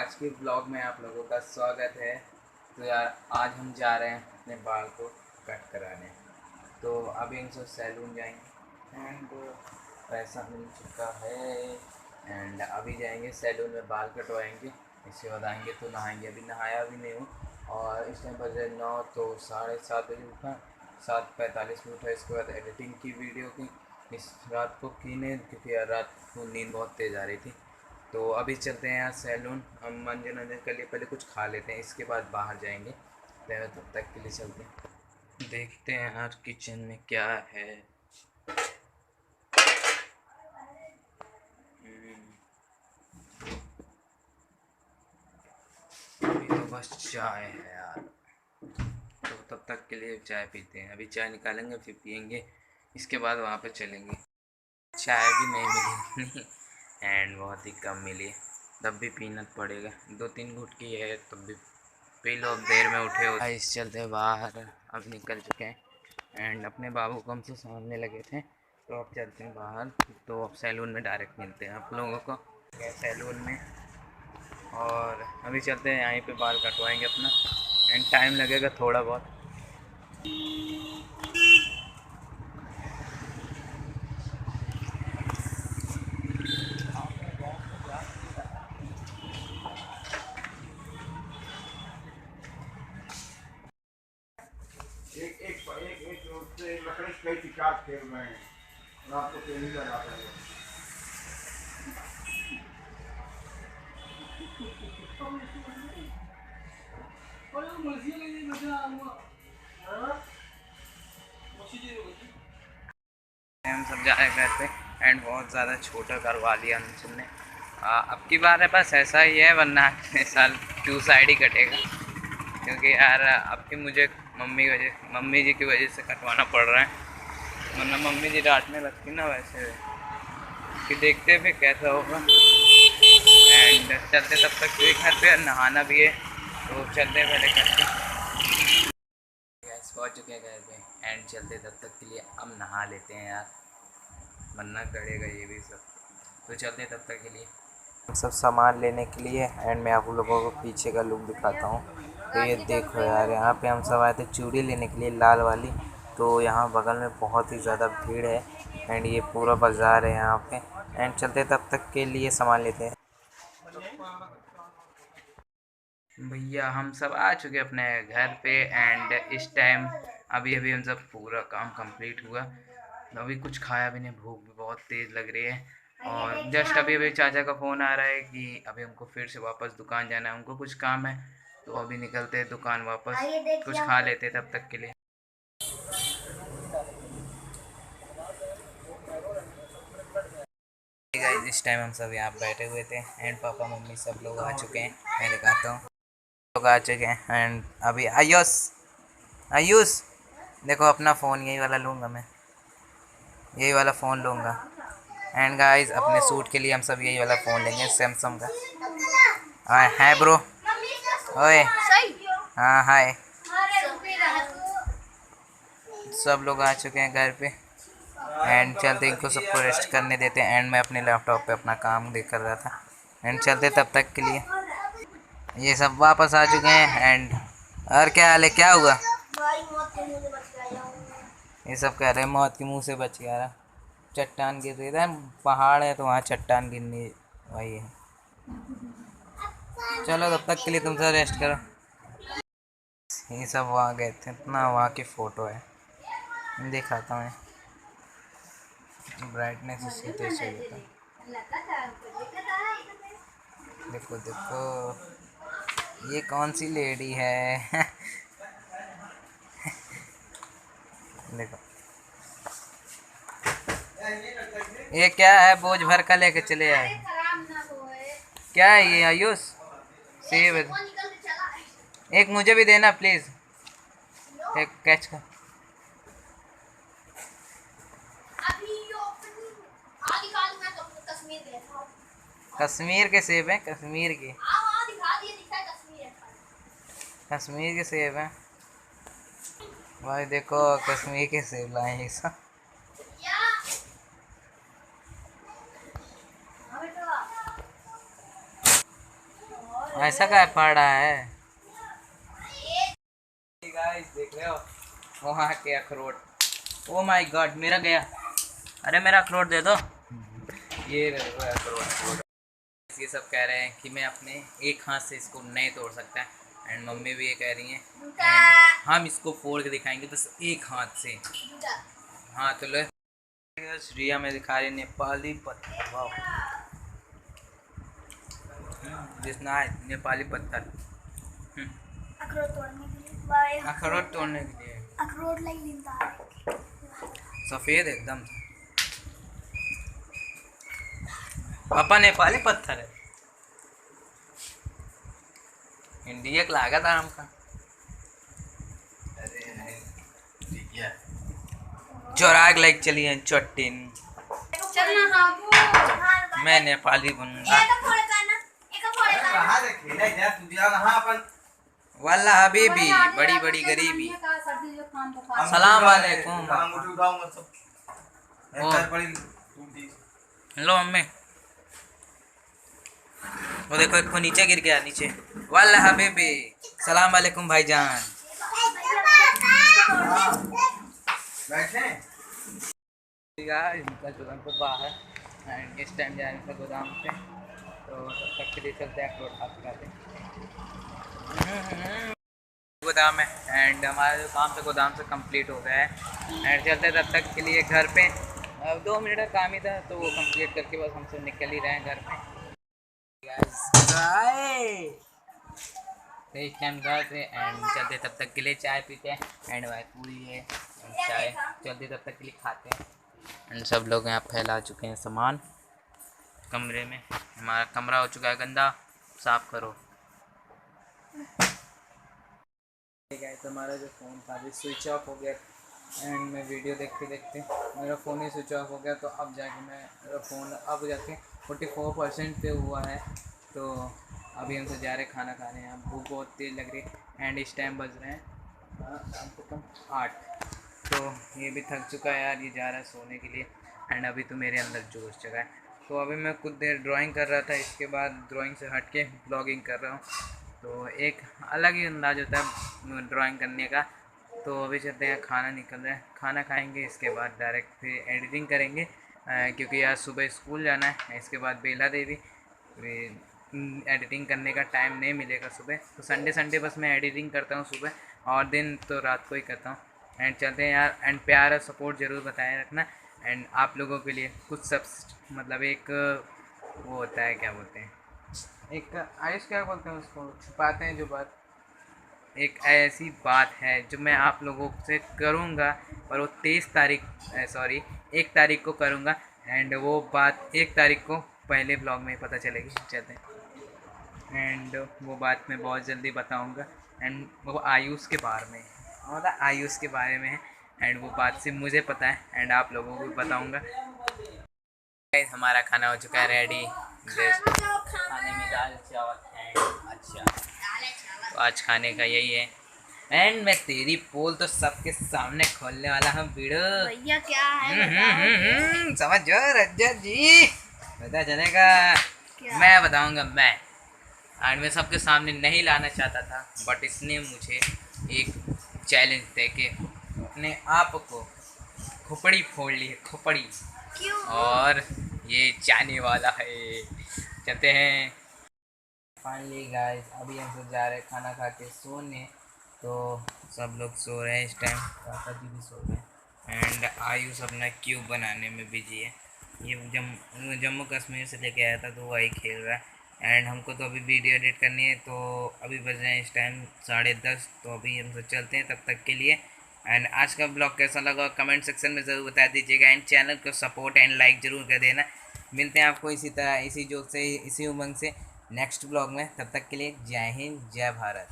आज के ब्लॉग में आप लोगों का स्वागत है। तो यार आज हम जा रहे हैं अपने बाल को कट कराने। तो अभी इनसे सैलून जाएंगे एंड पैसा मिल चुका है एंड अभी जाएंगे सैलून में बाल कटवाएंगे। इसके बाद आएंगे तो नहाएंगे। अभी नहाया भी नहीं हूँ और इस टाइम बज रहे 9, तो 7:30 बजे उठा, 7:45 में उठा। इसके बाद एडिटिंग की वीडियो की इस रात को की नहीं, क्योंकि यार रात को नींद बहुत तेज़ आ रही थी। तो अभी चलते हैं यार सैलून, हम मंजन वंजन कर लिए, पहले कुछ खा लेते हैं, इसके बाद बाहर जाएंगे। तो तब तक के लिए चलते हैं, देखते हैं यार किचन में क्या है। अभी तो बस चाय है यार, तो तब तक के लिए चाय पीते हैं। अभी चाय निकालेंगे फिर पियेंगे, इसके बाद वहाँ पे चलेंगे। चाय भी नहीं मिली एंड बहुत ही कम मिली, तब भी पीना पड़ेगा। 2-3 घुट की है तब भी पी लो। अब देर में उठे हो इस चलते बाहर, अब निकल चुके हैं एंड अपने बाबू को हमसे सामने लगे थे, तो अब चलते हैं बाहर। तो अब सैलून में डायरेक्ट मिलते हैं आप लोगों को सैलून में। और अभी चलते हैं यहीं पे बाल कटवाएंगे अपना एंड टाइम लगेगा थोड़ा बहुत। एक एक एक एक रोड से लकड़ी कई शिकार खेल रहे हैं और आपको ट्रेनिंग लगा रहे हैं। हम सब जा रहे घर पे एंड बहुत ज़्यादा छोटा करवा लिया हमने। अब की बार है बस ऐसा ही है, वरना अगले साल 2 साइड ही कटेगा, क्योंकि यार अब की मुझे मम्मी जी की वजह से कटवाना पड़ रहा है, वरना मम्मी जी डांटने लगती ना वैसे। कि देखते हैं फिर कैसा होगा एंड चलते तब तक फिर घर पे नहाना भी है, तो चलते हैं पहले घर पे। गैस पहुँच चुके हैं घर पे एंड चलते तब तक के लिए अब नहा लेते हैं यार, बनना करेगा ये भी सब। तो चलते तब तक के लिए सब सामान लेने के लिए एंड मैं आप लोगों को पीछे का लुक दिखाता हूँ। तो ये देखो यार, यहाँ पे हम सब आए थे चूड़ी लेने के लिए, लाल वाली। तो यहाँ बगल में बहुत ही ज़्यादा भीड़ है एंड ये पूरा बाज़ार है यहाँ पे एंड चलते तब तक के लिए सामान लेते हैं। भैया हम सब आ चुके अपने घर पे एंड इस टाइम अभी अभी हम सब पूरा काम कंप्लीट हुआ। अभी कुछ खाया भी नहीं, भूख भी बहुत तेज़ लग रही है। और जस्ट अभी अभी चाचा का फ़ोन आ रहा है कि अभी हमको फिर से वापस दुकान जाना है, उनको कुछ काम है, तो अभी निकलते हैं दुकान वापस, कुछ खा लेते तब तक के लिए। गाइस इस टाइम हम सब यहाँ बैठे हुए थे एंड पापा मम्मी सब लोग आ चुके हैं। मैं दिखाता हूँ, लोग आ चुके हैं एंड अभी आयुष आयुष देखो, अपना फ़ोन यही वाला लूँगा मैं, यही वाला फ़ोन लूँगा। एंड गाइस अपने सूट के लिए हम सब यही वाला फ़ोन लेंगे, सैमसंग का। है ब्रो, ओए हाँ हाय। सब लोग आ चुके हैं घर पे एंड चलते इनको सबको रेस्ट करने देते हैं एंड मैं अपने लैपटॉप पे अपना काम देख कर रहा था एंड चलते तब तक के लिए। ये सब वापस आ चुके हैं एंड और क्या हाल है, क्या हुआ? ये सब कह रहे हैं मौत के मुंह से बच गया रहा, चट्टान गिर रही है, पहाड़ है तो वहाँ चट्टान गिरनी वही है। चलो तब तक के लिए तुम सब रेस्ट करो। ये सब वहाँ गए थे, इतना वहाँ की फ़ोटो है, दिखाता हूँ। ब्राइटनेस इसकी तेज चाहिए था, देखो देखो ये कौन सी लेडी है देखो ये क्या है, बोझ भर का लेके चले आए। क्या है ये आयुष? सेब है, एक मुझे भी देना प्लीज़, एक कैच का। कश्मीर के सेब हैं, कश्मीर के, कश्मीर के सेब हैं भाई, देखो कश्मीर के सेब लाए हैं सब। ऐसा क्या पड़ रहा है गाइस, देख रहे हो वहाँ के अखरोट। ओ माय गॉड, मेरा गया। अरे मेरा अखरोट दे दो। ये देखो अखरोट। ये सब कह रहे हैं कि मैं अपने एक हाथ से इसको नहीं तोड़ सकता, एंड मम्मी भी ये कह रही हैं and हम इसको फोड़ के दिखाएंगे बस एक हाथ से। हाँ तो लो, रिया में दिखा रही नेपाली पत्थर। वाह, दिस नाइस, नेपाली पत्थर। अखरोट तोड़ने के लिए अखरोट तोड़ने के लिए अखरोट लाइक जिंदा है। सफ़ेद एकदम। पापा नेपाली पत्थर है, इंडिया का लागत है हमका। जोराग लाइक चलिए चट्टिन। चल ना बाबू, मैं नेपाली बनूंगा। कहाँ से खेला जा तू दिया कहाँ अपन वाला हबीबी, बड़ी बड़ी गरीबी। सलाम वालेकुम। अंगूठी उठाऊंगा सब। ओ। पैर पड़ी टूटी। लो मम्मी, वो देखो एक को नीचे गिर गया नीचे। वाला हबीबी, सलाम वालेकुम भाईजान। बैठे निकल चुका हमको बाहर, एंड इस टाइम जा रहे थे गोदाम पे, तो तब तक के लिए चलते हैं अखरोट खाते गोदाम है, एंड हमारा जो काम था गोदाम से कंप्लीट हो गया है, एंड चलते तब तक के लिए घर पे। अब 2 मिनट का काम ही था तो वो कंप्लीट करके बस हम सब निकल ही रहे हैं घर पे। तो इस टाइम घर पे एंड चलते तब तक के लिए चाय पीते हैं, एंड भाई पूरी है चाय, चलते तब तक के लिए खाते हैं। एंड सब लोग यहाँ फैला चुके हैं सामान कमरे में। हमारा कमरा हो चुका है गंदा, साफ करो। तो हमारा जो फ़ोन था अभी स्विच ऑफ हो गया, एंड मैं वीडियो देखते देखते मेरा फ़ोन ही स्विच ऑफ हो गया। तो अब जाके मेरा फ़ोन अब जाके 44% पे हुआ है। तो अभी हम तो जा रहे खाना खाने, यहाँ भूख बहुत तेज़ लग रही है, एंड इस टाइम बज रहे हैं कम से कम 8। तो ये भी थक चुका है यार, ये जा रहा है सोने के लिए, एंड अभी तो मेरे अंदर जोश जगा है। तो अभी मैं कुछ देर ड्राइंग कर रहा था, इसके बाद ड्राइंग से हट के ब्लॉगिंग कर रहा हूँ। तो एक अलग ही अंदाज़ होता है ड्राइंग करने का। तो अभी चलते हैं, खाना निकल रहा है, खाना खाएंगे, इसके बाद डायरेक्ट फिर एडिटिंग करेंगे, क्योंकि आज सुबह स्कूल जाना है। इसके बाद बेला देवी, एडिटिंग करने का टाइम नहीं मिलेगा सुबह, तो संडे बस मैं एडिटिंग करता हूँ सुबह, और दिन तो रात को ही करता हूँ। एंड चलते हैं यार, एंड प्यार और सपोर्ट ज़रूर बताए रखना। एंड आप लोगों के लिए कुछ सब मतलब एक वो होता है, क्या बोलते हैं, एक आयुष क्या बोलते हैं उसको, छुपाते हैं जो बात, एक ऐसी बात है जो मैं आप लोगों से करूँगा, और वो 1 तारीख को करूँगा, एंड वो बात 1 तारीख को पहले ब्लॉग में पता चलेगी। चलते हैं, एंड वो बात मैं बहुत जल्दी बताऊँगा, एंड वो आयुष के बारे में, मतलब आयुष के बारे में है, एंड वो बात सिर्फ मुझे पता है, एंड आप लोगों को भी बताऊँगा। हमारा खाना हो चुका है रेडी, खाने में दाल चावल एंड अच्छा, तो आज खाने का यही है। एंड मैं तेरी पोल तो सबके सामने खोलने वाला हूँ वीडियो। भैया क्या है समझो रज्जा जी, पता चलेगा। मैं बताऊंगा मैं, एंड मैं सबके सामने नहीं लाना चाहता था, बट इसने मुझे एक चैलेंज दे के अपने आप को खोपड़ी फोड़ ली है, खोपड़ी। क्यों? और ये जाने वाला है, चलते हैं। फाइनली गाइस, अभी हम सब जा रहे हैं खाना खा के सोने। तो सब लोग सो रहे हैं इस टाइम, पापा जी भी सो रहे हैं, एंड आयुष अपना क्यूब बनाने में बिजी है। ये जम्मू कश्मीर से लेके आया था, तो वही खेल रहा है। एंड हमको तो अभी वीडियो एडिट करनी है, तो अभी बज रहे हैं इस टाइम 10:30। तो अभी हम सब चलते हैं तब तक के लिए। एंड आज का ब्लॉग कैसा लगा कमेंट सेक्शन में ज़रूर बता दीजिएगा, एंड चैनल को सपोर्ट एंड लाइक ज़रूर कर देना। मिलते हैं आपको इसी तरह, इसी जोश से, इसी उमंग से नेक्स्ट ब्लॉग में। तब तक के लिए जय हिंद, जय भारत।